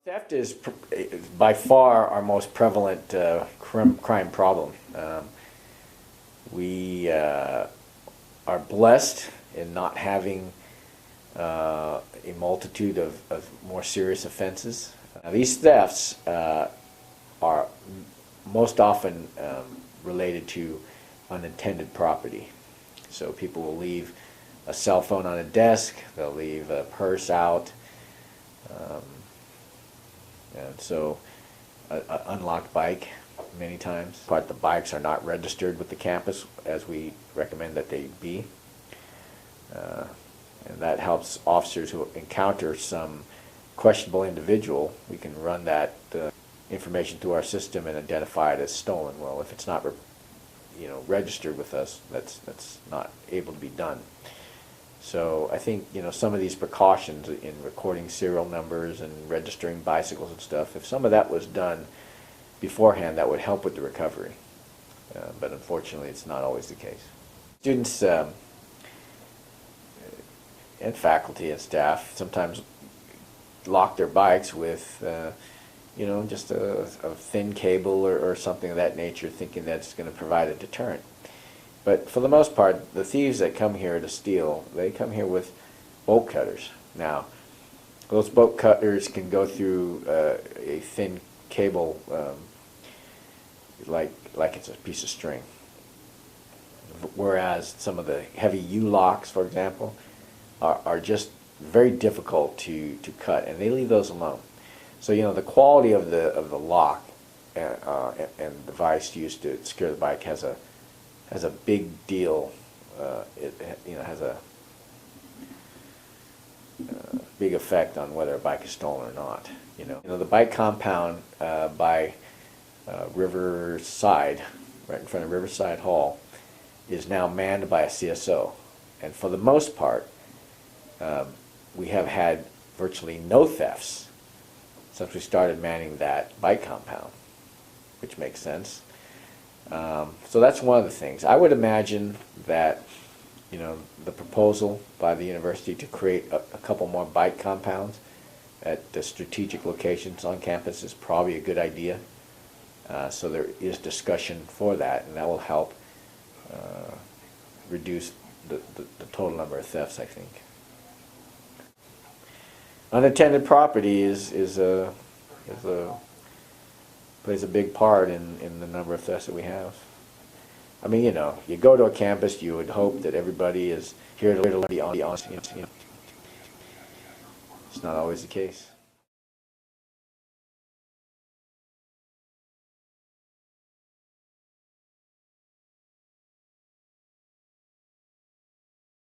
Theft is by far our most prevalent crime problem. We are blessed in not having a multitude of more serious offenses. These thefts are most often related to unintended property. So people will leave a cell phone on a desk, they'll leave a purse out, and so an unlocked bike many times. But the bikes are not registered with the campus as we recommend that they be. And that helps officers who encounter some questionable individual. We can run that information through our system and identify it as stolen. Well, if it's not registered with us, that's not able to be done. So I think some of these precautions in recording serial numbers and registering bicycles and stuff, if some of that was done beforehand, that would help with the recovery. But unfortunately, it's not always the case. Students and faculty and staff sometimes lock their bikes with just a thin cable or something of that nature, thinking that's going to provide a deterrent. But for the most part, the thieves that come here to steal, they come here with bolt cutters. Now, those bolt cutters can go through a thin cable like it's a piece of string. Whereas some of the heavy U-locks, for example, are just very difficult to cut, and they leave those alone. So the quality of the lock and device used to secure the bike has a big deal. It has a big effect on whether a bike is stolen or not. The bike compound by Riverside, right in front of Riverside Hall, is now manned by a CSO, and for the most part, we have had virtually no thefts since we started manning that bike compound, which makes sense. So that's one of the things. I would imagine that the proposal by the university to create a couple more bike compounds at the strategic locations on campus is probably a good idea. So there is discussion for that, and that will help reduce the total number of thefts, I think. Unintended property plays a big part in the number of thefts that we have. I mean, you go to a campus, you would hope that everybody is here to be honest. It's not always the case.